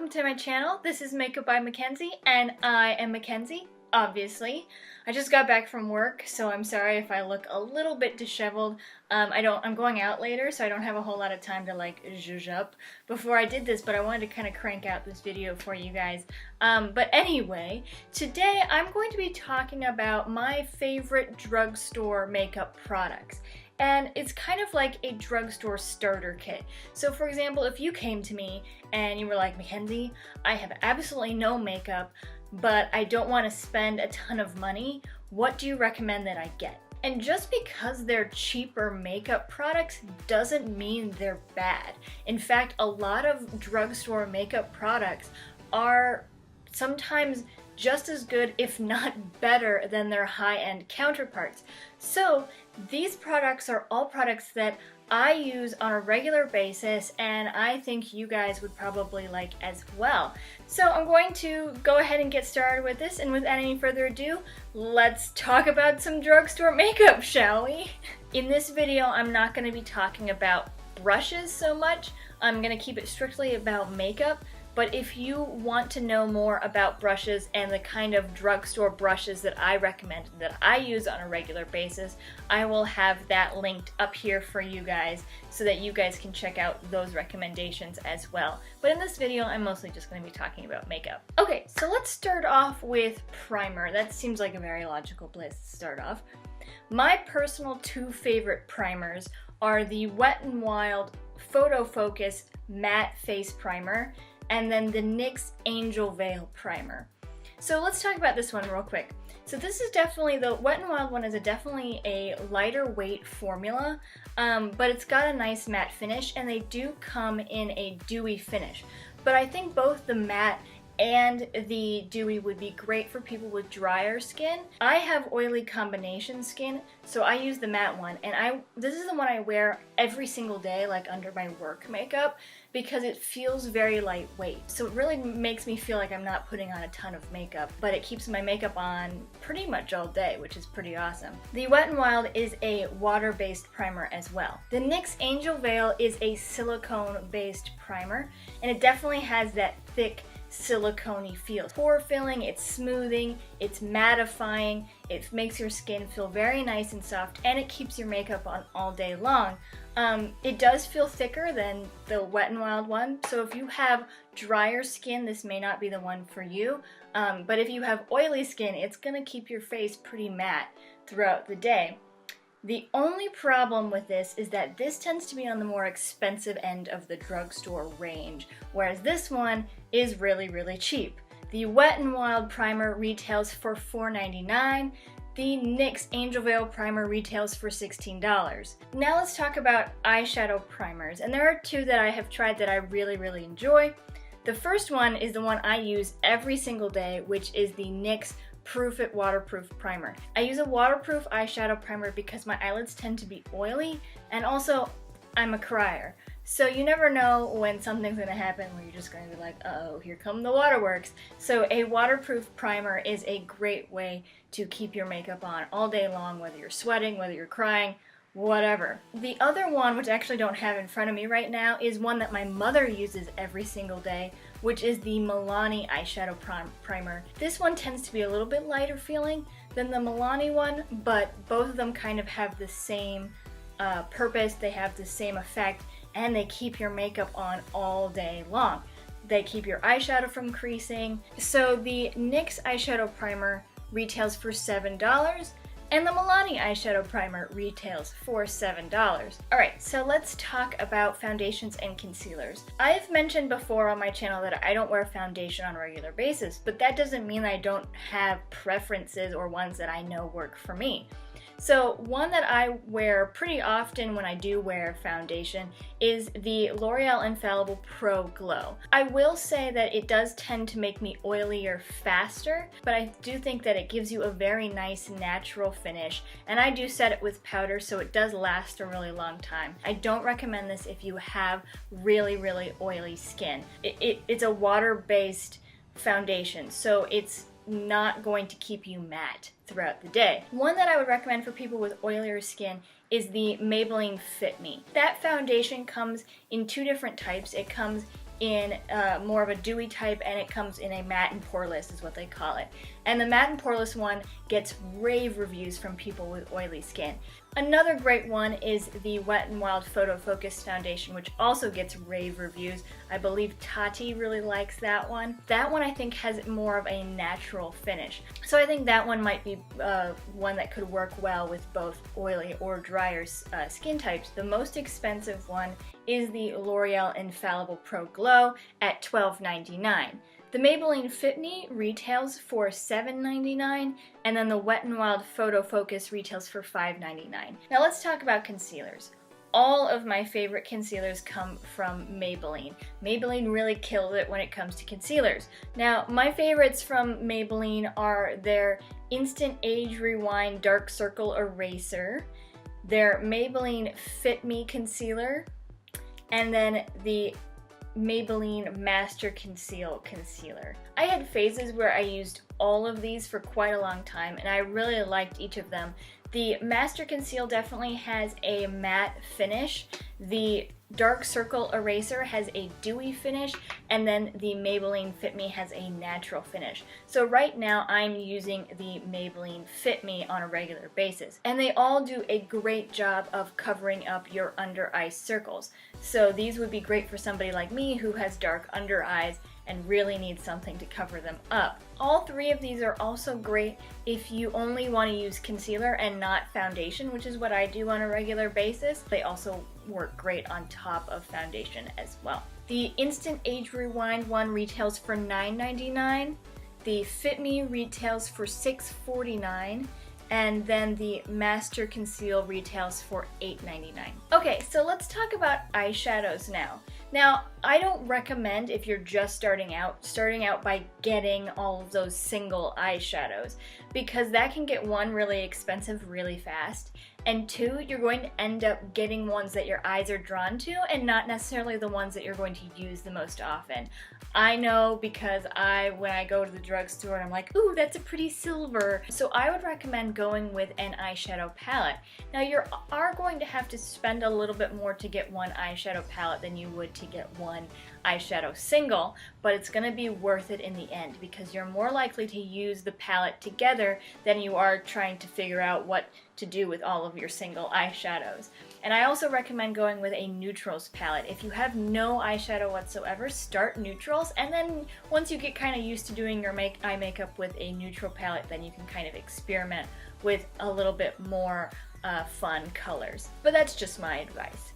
welcome to my channel. This is Makeup by Mackenzie, and I am Mackenzie, obviously. I just got back from work, so I'm sorry if I look a little bit disheveled. I'm going out later, so I don't have a whole lot of time to like zhuzh up before I did this, but I wanted to kind of crank out this video for you guys. But anyway, today I'm going to be talking about my favorite drugstore makeup products. And it's kind of like a drugstore starter kit. So for example, if you came to me and you were like, Mackenzie, I have absolutely no makeup, but I don't want to spend a ton of money, what do you recommend that I get? And just because they're cheaper makeup products doesn't mean they're bad. In fact, a lot of drugstore makeup products are sometimes just as good, if not better, than their high-end counterparts. So these products are all products that I use on a regular basis, and I think you guys would probably like as well. So I'm going to go ahead and get started with this, and without any further ado, let's talk about some drugstore makeup, shall we? In this video, I'm not going to be talking about brushes so much. I'm going to keep it strictly about makeup. But if you want to know more about brushes and the kind of drugstore brushes that I recommend, that I use on a regular basis, I will have that linked up here for you guys so that you guys can check out those recommendations as well. But in this video, I'm mostly just going to be talking about makeup. Okay, so let's start off with primer. That seems like a very logical place to start off. My personal two favorite primers are the Wet n Wild Photo Focus Matte Face Primer and then the NYX Angel Veil Primer. So let's talk about this one real quick. So this is definitely, the Wet n Wild one is definitely a lighter weight formula, but it's got a nice matte finish, and they do come in a dewy finish. But I think both the matte and the dewy would be great for people with drier skin. I have oily combination skin, so I use the matte one, and this is the one I wear every single day, like under my work makeup, because it feels very lightweight. So it really makes me feel like I'm not putting on a ton of makeup, but it keeps my makeup on pretty much all day, which is pretty awesome. The Wet n Wild is a water-based primer as well. The NYX Angel Veil is a silicone-based primer, and it definitely has that thick, silicone-y feel. Pore filling, it's smoothing, it's mattifying, it makes your skin feel very nice and soft, and it keeps your makeup on all day long. It does feel thicker than the Wet n Wild one, so if you have drier skin, this may not be the one for you, but if you have oily skin, it's gonna keep your face pretty matte throughout the day. The only problem with this is that this tends to be on the more expensive end of the drugstore range, whereas this one is really, really cheap. The Wet n Wild primer retails for $4.99. The NYX Angel Veil primer retails for $16. Now let's talk about eyeshadow primers, and there are two that I have tried that I really, really enjoy. The first one is the one I use every single day, which is the NYX Proof It Waterproof Primer. I use a waterproof eyeshadow primer because my eyelids tend to be oily, and also I'm a crier. So you never know when something's gonna happen where you're just gonna be like, uh-oh, here come the waterworks. So a waterproof primer is a great way to keep your makeup on all day long, whether you're sweating, whether you're crying, whatever. The other one, which I actually don't have in front of me right now, is one that my mother uses every single day, which is the Milani eyeshadow primer. This one tends to be a little bit lighter feeling than the Milani one, but both of them kind of have the same purpose, they have the same effect, and they keep your makeup on all day long. They keep your eyeshadow from creasing. So the NYX eyeshadow primer retails for $7, and the Milani eyeshadow primer retails for $7. Alright, so let's talk about foundations and concealers. I've mentioned before on my channel that I don't wear foundation on a regular basis, but that doesn't mean I don't have preferences or ones that I know work for me. So one that I wear pretty often when I do wear foundation is the L'Oreal Infallible Pro Glow. I will say that it does tend to make me oilier faster, but I do think that it gives you a very nice natural finish, and I do set it with powder so it does last a really long time. I don't recommend this if you have really, really oily skin. It's a water-based foundation, so it's not going to keep you matte throughout the day. One that I would recommend for people with oilier skin is the Maybelline Fit Me. That foundation comes in two different types. It comes in more of a dewy type, and it comes in a matte and poreless is what they call it. And the matte and poreless one gets rave reviews from people with oily skin. Another great one is the Wet n Wild Photo Focus Foundation, which also gets rave reviews. I believe Tati really likes that one. That one I think has more of a natural finish. So I think that one might be one that could work well with both oily or drier skin types. The most expensive one is the L'Oreal Infallible Pro Glow at $12.99. The Maybelline Fit Me retails for $7.99, and then the Wet n Wild Photo Focus retails for $5.99. Now let's talk about concealers. All of my favorite concealers come from Maybelline. Maybelline really kills it when it comes to concealers. Now, my favorites from Maybelline are their Instant Age Rewind Dark Circle Eraser, their Maybelline Fit Me Concealer, and then the Maybelline Master Conceal Concealer. I had phases where I used all of these for quite a long time, and I really liked each of them. The Master Conceal definitely has a matte finish. The Dark Circle Eraser has a dewy finish, and then the Maybelline Fit Me has a natural finish. So right now I'm using the Maybelline Fit Me on a regular basis, and they all do a great job of covering up your under eye circles. So these would be great for somebody like me who has dark under eyes and really needs something to cover them up. All three of these are also great if you only want to use concealer and not foundation, which is what I do on a regular basis. They also work great on top of foundation as well. The Instant Age Rewind one retails for $9.99. The Fit Me retails for $6.49. And then the Master Conceal retails for $8.99. Okay, so let's talk about eyeshadows now. Now, I don't recommend, if you're just starting out by getting all of those single eyeshadows, because that can get, one, really expensive really fast, and two, you're going to end up getting ones that your eyes are drawn to and not necessarily the ones that you're going to use the most often. I know, because when I go to the drugstore and I'm like, ooh, that's a pretty silver. So I would recommend going with an eyeshadow palette. Now you are going to have to spend a little bit more to get one eyeshadow palette than you would to get one eyeshadow single, but it's going to be worth it in the end because you're more likely to use the palette together than you are trying to figure out what to do with all of your single eyeshadows. And I also recommend going with a neutrals palette. If you have no eyeshadow whatsoever, start neutrals, and then once you get kind of used to doing your eye makeup with a neutral palette, then you can kind of experiment with a little bit more fun colors. But that's just my advice.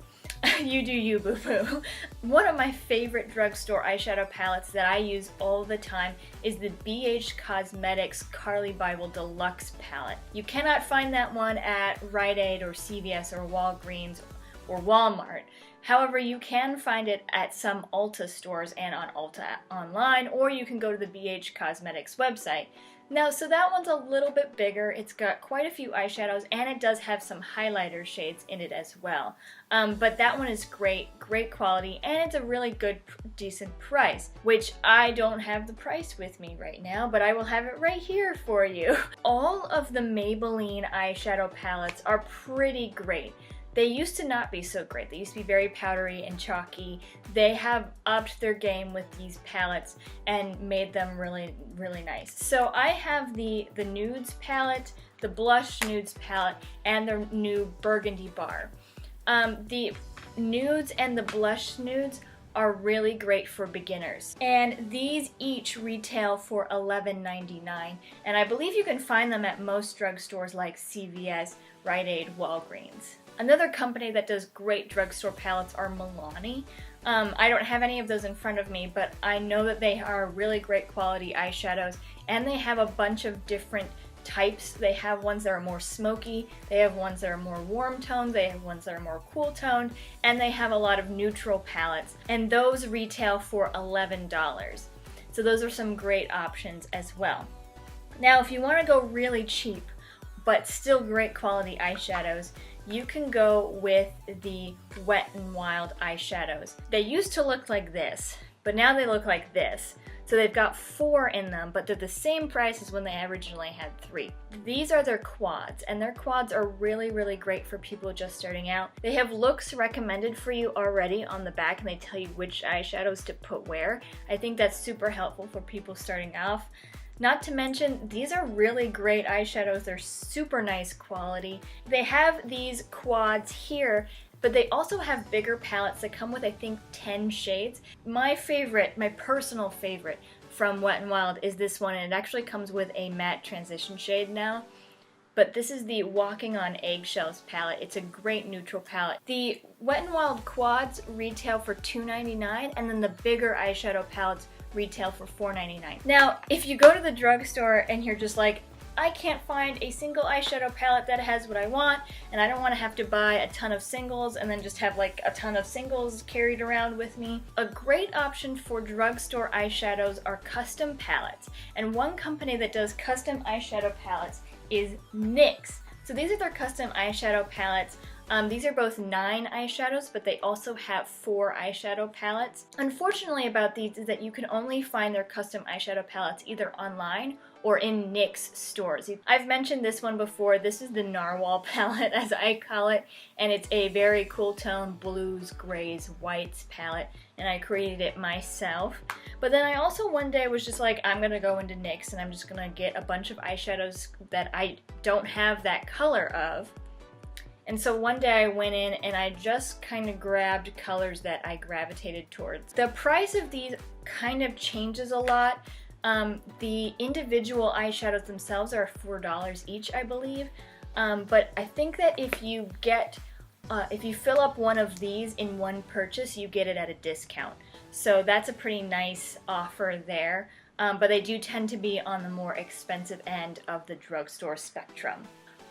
You do you, boo-boo. One of my favorite drugstore eyeshadow palettes that I use all the time is the BH Cosmetics Carli Bybel Deluxe palette. You cannot find that one at Rite Aid or CVS or Walgreens or Walmart. However, you can find it at some Ulta stores and on Ulta online, or you can go to the BH Cosmetics website. Now, so that one's a little bit bigger. It's got quite a few eyeshadows, and it does have some highlighter shades in it as well. But that one is great quality, and it's a really good, decent price, which I don't have the price with me right now, but I will have it right here for you. All of the Maybelline eyeshadow palettes are pretty great. They used to not be so great. They used to be very powdery and chalky. They have upped their game with these palettes and made them really, really nice. So I have the Nudes palette, the Blush Nudes palette, and the new Burgundy bar. The Nudes and the Blush Nudes are really great for beginners. And these each retail for $11.99. And I believe you can find them at most drugstores like CVS, Rite Aid, Walgreens. Another company that does great drugstore palettes are Milani. I don't have any of those in front of me, but I know that they are really great quality eyeshadows, and they have a bunch of different types. They have ones that are more smoky, they have ones that are more warm toned, they have ones that are more cool toned, and they have a lot of neutral palettes, and those retail for $11. So those are some great options as well. Now, if you want to go really cheap, but still great quality eyeshadows, you can go with the Wet n Wild eyeshadows. They used to look like this, but now they look like this. So they've got 4 in them, but they're the same price as when they originally had 3. These are their quads, and their quads are really, really great for people just starting out. They have looks recommended for you already on the back, and they tell you which eyeshadows to put where. I think that's super helpful for people starting off. Not to mention, these are really great eyeshadows. They're super nice quality. They have these quads here, but they also have bigger palettes that come with, I think, 10 shades. My favorite, my personal favorite from Wet n Wild is this one, and it actually comes with a matte transition shade now. But this is the Walking on Eggshells palette. It's a great neutral palette. The Wet n Wild quads retail for $2.99, and then the bigger eyeshadow palettes retail for $4.99. Now, if you go to the drugstore and you're just like, I can't find a single eyeshadow palette that has what I want, and I don't want to have to buy a ton of singles and then just have like a ton of singles carried around with me. A great option for drugstore eyeshadows are custom palettes, and one company that does custom eyeshadow palettes is NYX. So these are their custom eyeshadow palettes. These are both 9 eyeshadows, but they also have 4 eyeshadow palettes. Unfortunately about these is that you can only find their custom eyeshadow palettes either online or in NYX stores. I've mentioned this one before. This is the Narwhal palette, as I call it, and it's a very cool tone blues, grays, whites palette, and I created it myself. But then I also one day was just like, I'm gonna go into NYX and I'm just gonna get a bunch of eyeshadows that I don't have that color of. And so one day I went in and I just kind of grabbed colors that I gravitated towards. The price of these kind of changes a lot. The individual eyeshadows themselves are $4 each, I believe. But I think that if you fill up one of these in one purchase, you get it at a discount. So that's a pretty nice offer there. But they do tend to be on the more expensive end of the drugstore spectrum.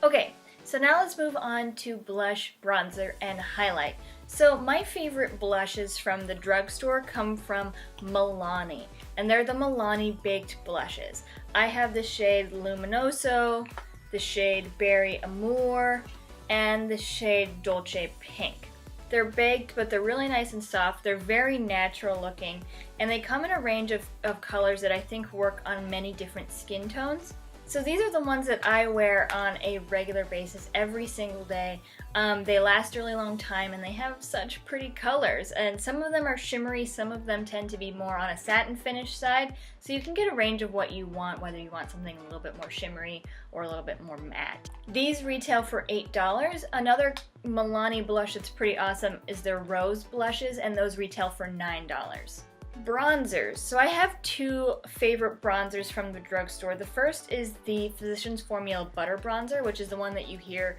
Okay. So now let's move on to blush, bronzer, and highlight. So my favorite blushes from the drugstore come from Milani, and they're the Milani baked blushes. I have the shade Luminoso, the shade Berry Amour, and the shade Dolce Pink. They're baked, but they're really nice and soft. They're very natural looking, and they come in a range of colors that I think work on many different skin tones. So these are the ones that I wear on a regular basis every single day. They last a really long time and they have such pretty colors, and some of them are shimmery, some of them tend to be more on a satin finish side, so you can get a range of what you want, whether you want something a little bit more shimmery or a little bit more matte. These retail for $8. Another Milani blush that's pretty awesome is their Rose blushes, and those retail for $9. Bronzers. So I have 2 favorite bronzers from the drugstore. The first is the Physicians Formula Butter Bronzer, which is the one that you hear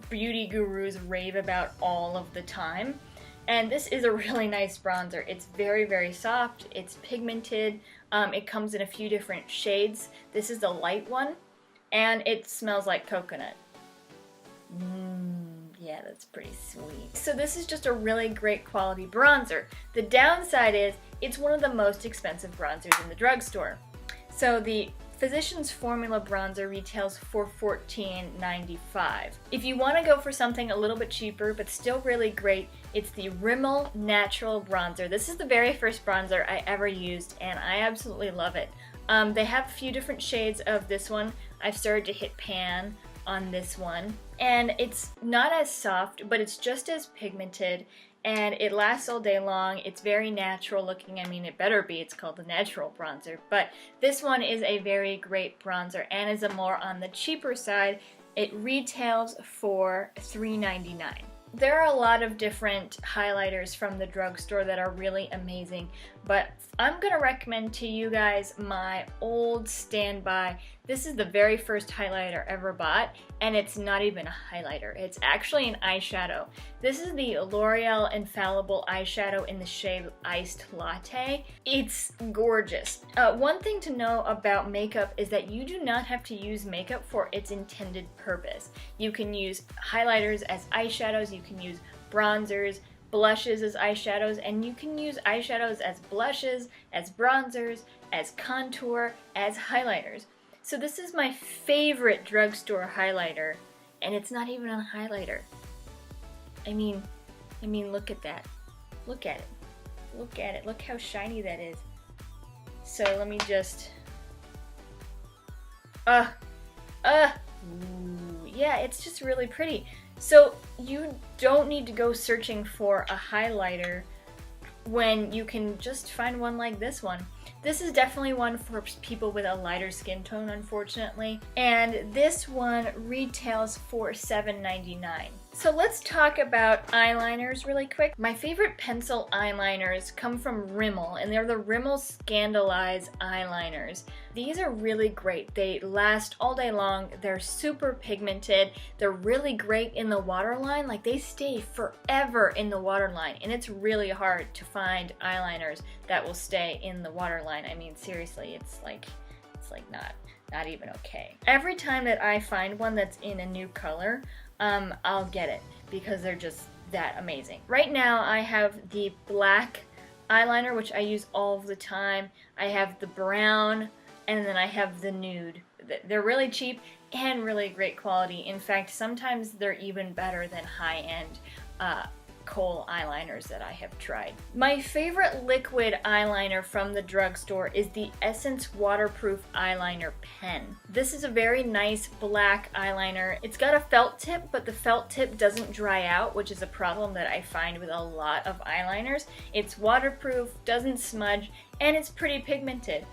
beauty gurus rave about all of the time. And this is a really nice bronzer. It's very, very soft. It's pigmented. It comes in a few different shades. This is the light one, and it smells like coconut. Yeah, that's pretty sweet. So this is just a really great quality bronzer. The downside is it's one of the most expensive bronzers in the drugstore. So the Physicians Formula bronzer retails for $14.95. If you want to go for something a little bit cheaper but still really great, it's the Rimmel Natural Bronzer. This is the very first bronzer I ever used, and I absolutely love it. They have a few different shades of this one. I've started to hit pan on this one, and it's not as soft, but it's just as pigmented, and it lasts all day long. It's very natural looking. I mean, it better be. It's called the natural bronzer, but this one is a very great bronzer and is a more on the cheaper side. It retails for $3.99. There are a lot of different highlighters from the drugstore that are really amazing, but I'm going to recommend to you guys my old standby. This is the very first highlighter I ever bought, and it's not even a highlighter. It's actually an eyeshadow. This is the L'Oreal Infallible eyeshadow in the shade Iced Latte. It's gorgeous. One thing to know about makeup is that you do not have to use makeup for its intended purpose. You can use highlighters as eyeshadows, you can use bronzers, blushes as eyeshadows, and you can use eyeshadows as blushes, as bronzers, as contour, as highlighters. So this is my favorite drugstore highlighter, and it's not even a highlighter. I mean, look at that. Look at it. Look at it. Look how shiny that is. So let me just, yeah, it's just really pretty. So you don't need to go searching for a highlighter when you can just find one like this one. This is definitely one for people with a lighter skin tone, unfortunately. And this one retails for $7.99. So let's talk about eyeliners really quick. My favorite pencil eyeliners come from Rimmel, and they're the Rimmel Scandalize eyeliners. These are really great. They last all day long. They're super pigmented. They're really great in the waterline. Like, they stay forever in the waterline, and it's really hard to find eyeliners that will stay in the waterline. I mean, seriously, it's like not even okay. Every time that I find one that's in a new color, I'll get it because they're just that amazing. Right now I have the black eyeliner, which I use all of the time. I have the brown, and then I have the nude. They're really cheap and really great quality. In fact, sometimes they're even better than high-end Kohl eyeliners that I have tried. My favorite liquid eyeliner from the drugstore is the Essence Waterproof Eyeliner Pen. This is a very nice black eyeliner. It's got a felt tip, but the felt tip doesn't dry out, which is a problem that I find with a lot of eyeliners. It's waterproof, doesn't smudge, and it's pretty pigmented.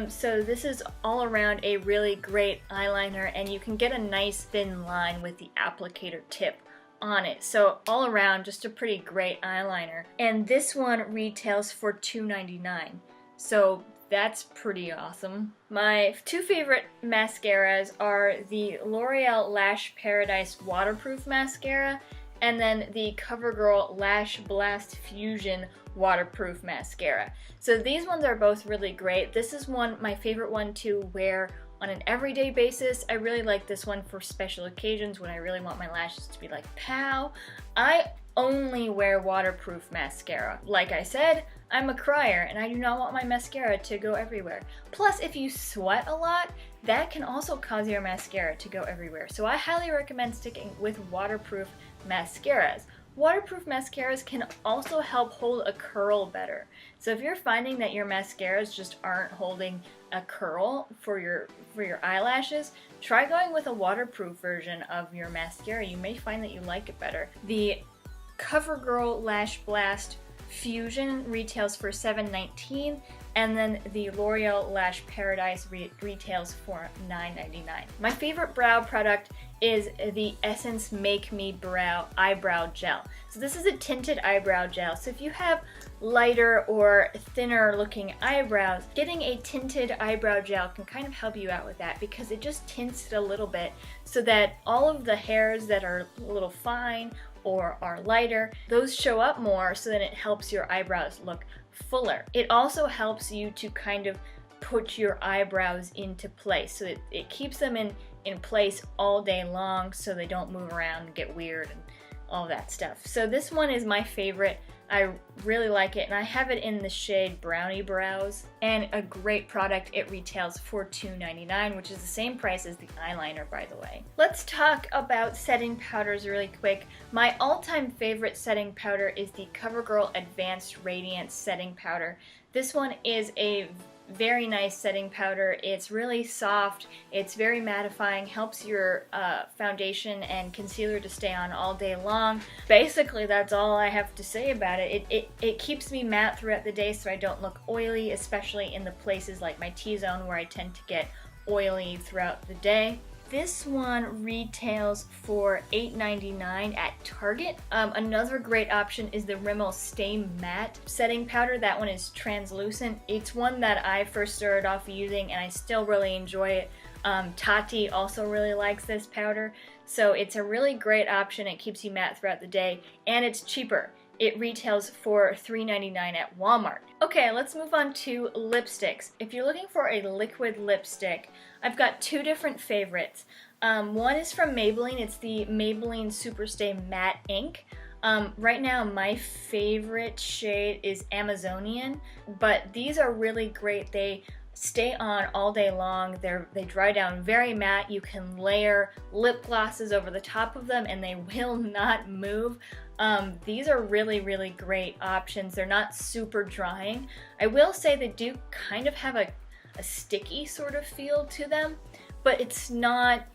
So this is all around a really great eyeliner, and you can get a nice thin line with the applicator tip on it. So all around, just a pretty great eyeliner. And this one retails for $2.99. So that's pretty awesome. My two favorite mascaras are the L'Oreal Lash Paradise Waterproof Mascara and then the Covergirl Lash Blast Fusion Waterproof Mascara. So these ones are both really great. This is my favorite one to wear on an everyday basis. I really like this one for special occasions when I really want my lashes to be like pow. I only wear waterproof mascara. Like I said, I'm a crier and I do not want my mascara to go everywhere. Plus, if you sweat a lot, that can also cause your mascara to go everywhere. So I highly recommend sticking with waterproof mascaras. Waterproof mascaras can also help hold a curl better. So if you're finding that your mascaras just aren't holding a curl for your eyelashes, try going with a waterproof version of your mascara. You may find that you like it better. The CoverGirl Lash Blast Fusion retails for $7.19, and then the L'Oreal Lash Paradise retails for $9.99. My favorite brow product is the Essence Make Me Eyebrow Gel. So this is a tinted eyebrow gel. So if you have lighter or thinner looking eyebrows, getting a tinted eyebrow gel can kind of help you out with that because it just tints it a little bit so that all of the hairs that are a little fine or are lighter, those show up more, so that it helps your eyebrows look fuller. It also helps you to kind of put your eyebrows into place, so it keeps them in place all day long so they don't move around and get weird and all that stuff. So this one is my favorite. I really like it, and I have it in the shade Brownie Brows, and a great product. It retails for $2.99, which is the same price as the eyeliner, by the way. Let's talk about setting powders really quick. My all-time favorite setting powder is the CoverGirl Advanced Radiance Setting Powder. This one is a very nice setting powder. It's really soft, it's very mattifying, helps your foundation and concealer to stay on all day long. Basically, that's all I have to say about it. It keeps me matte throughout the day so I don't look oily, especially in the places like my T-zone where I tend to get oily throughout the day. This one retails for $8.99 at Target. Another great option is the Rimmel Stay Matte Setting Powder. That one is translucent. It's one that I first started off using and I still really enjoy it. Tati also really likes this powder. So it's a really great option. It keeps you matte throughout the day and it's cheaper. It retails for $3.99 at Walmart. Okay, let's move on to lipsticks. If you're looking for a liquid lipstick, I've got two different favorites. One is from Maybelline. It's the Maybelline Superstay Matte Ink. Right now, my favorite shade is Amazonian, but these are really great. They stay on all day long. They dry down very matte. You can layer lip glosses over the top of them and they will not move. These are really, really great options. They're not super drying. I will say they do kind of have a sticky sort of feel to them, but it's not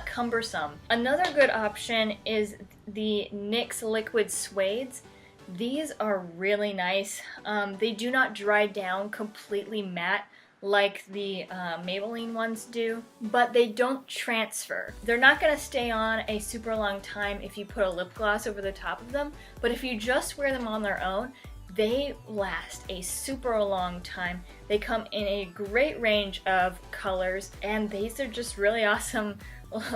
cumbersome. Another good option is the NYX Liquid Suedes. These are really nice. They do not dry down completely matte like the Maybelline ones do, but they don't transfer. They're not gonna stay on a super long time if you put a lip gloss over the top of them, but if you just wear them on their own, they last a super long time. They come in a great range of colors, and these are just really awesome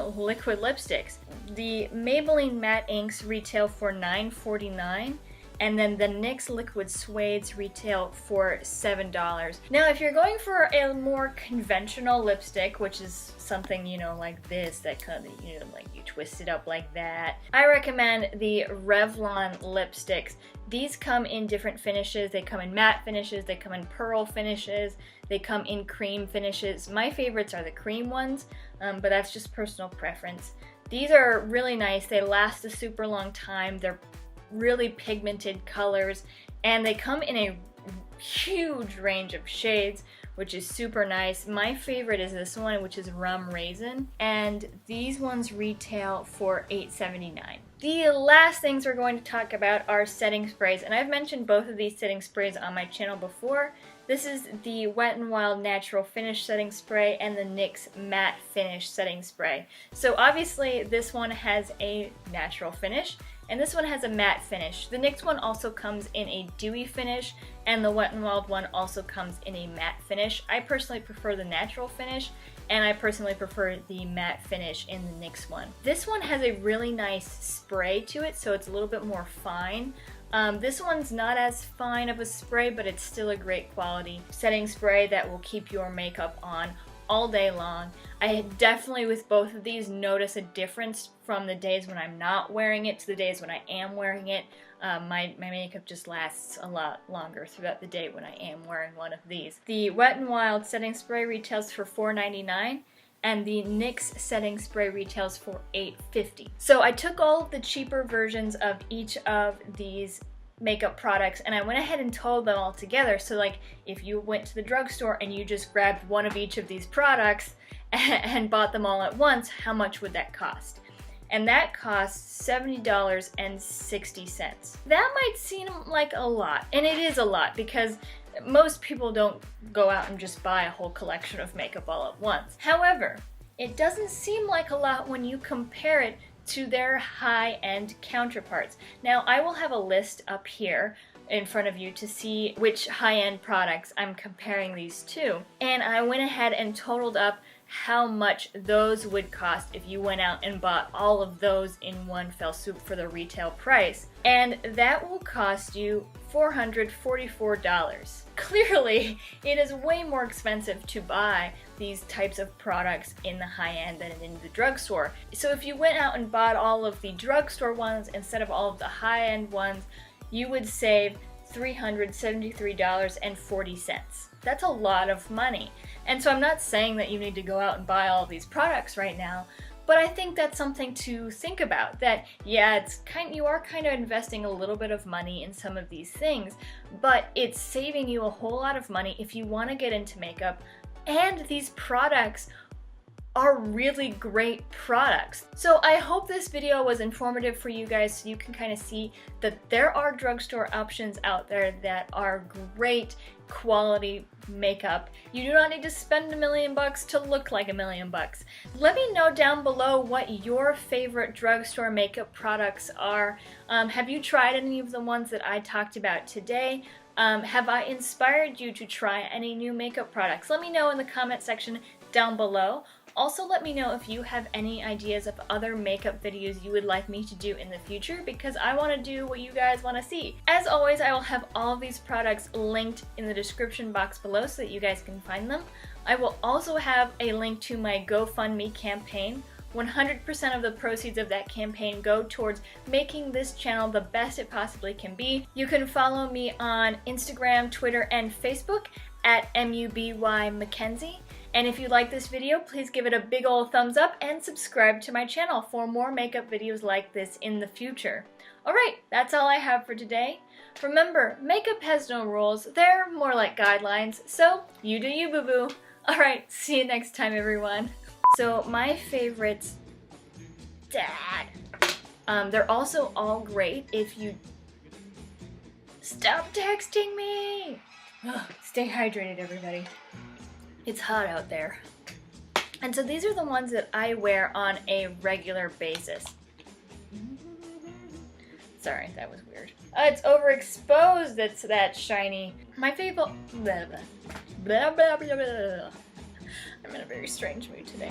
liquid lipsticks. The Maybelline Matte Inks retail for $9.49. And then the NYX Liquid Suedes retail for $7. Now, if you're going for a more conventional lipstick, which is something, you know, like this, that kind of, you know, like you twist it up like that, I recommend the Revlon lipsticks. These come in different finishes. They come in matte finishes, they come in pearl finishes, they come in cream finishes. My favorites are the cream ones, but that's just personal preference. These are really nice. They last a super long time. They're really pigmented colors, and they come in a huge range of shades, which is super nice. My favorite is this one, which is Rum Raisin, and these ones retail for $8.79. The last things we're going to talk about are setting sprays, and I've mentioned both of these setting sprays on my channel before. This is the Wet n Wild Natural Finish Setting Spray and the NYX Matte Finish Setting Spray. So obviously this one has a natural finish, and this one has a matte finish. The NYX one also comes in a dewy finish, and the Wet n Wild one also comes in a matte finish. I personally prefer the natural finish, and I personally prefer the matte finish in the NYX one. This one has a really nice spray to it, so it's a little bit more fine. This one's not as fine of a spray, but it's still a great quality setting spray that will keep your makeup on all day long. I definitely, with both of these, notice a difference from the days when I'm not wearing it to the days when I am wearing it. My makeup just lasts a lot longer throughout the day when I am wearing one of these. The Wet n Wild setting spray retails for $4.99. and the NYX setting spray retails for $8.50. So I took all of the cheaper versions of each of these makeup products and I went ahead and totaled them all together. So like if you went to the drugstore and you just grabbed one of each of these products and bought them all at once, how much would that cost? And that costs $70.60. That might seem like a lot, and it is a lot because most people don't go out and just buy a whole collection of makeup all at once. However, it doesn't seem like a lot when you compare it to their high-end counterparts. Now, I will have a list up here in front of you to see which high-end products I'm comparing these to. And I went ahead and totaled up how much those would cost if you went out and bought all of those in one fell swoop for the retail price. And that will cost you $444. Clearly, it is way more expensive to buy these types of products in the high end than in the drugstore. So if you went out and bought all of the drugstore ones instead of all of the high end ones, you would save $373.40. That's a lot of money. And so I'm not saying that you need to go out and buy all of these products right now, but I think that's something to think about. That, yeah, you are kind of investing a little bit of money in some of these things, but it's saving you a whole lot of money if you want to get into makeup, and these products are really great products. So I hope this video was informative for you guys so you can kind of see that there are drugstore options out there that are great quality makeup. You do not need to spend $1 million to look like $1 million. Let me know down below what your favorite drugstore makeup products are. Have you tried any of the ones that I talked about today? Have I inspired you to try any new makeup products? Let me know in the comment section down below. Also, let me know if you have any ideas of other makeup videos you would like me to do in the future, because I want to do what you guys want to see. As always, I will have all of these products linked in the description box below so that you guys can find them. I will also have a link to my GoFundMe campaign. 100% of the proceeds of that campaign go towards making this channel the best it possibly can be. You can follow me on Instagram, Twitter, and Facebook at MUBYMackenzie. And if you like this video, please give it a big old thumbs up and subscribe to my channel for more makeup videos like this in the future. Alright, that's all I have for today. Remember, makeup has no rules, they're more like guidelines, so you do you, boo-boo. Alright, see you next time, everyone. So my favorites, they're also all great if you... Stop texting me! Stay hydrated, everybody. It's hot out there. And so these are the ones that I wear on a regular basis. Sorry, that was weird. It's overexposed, it's that shiny. My favorite... Blah, blah. Blah, blah, blah, blah. I'm in a very strange mood today.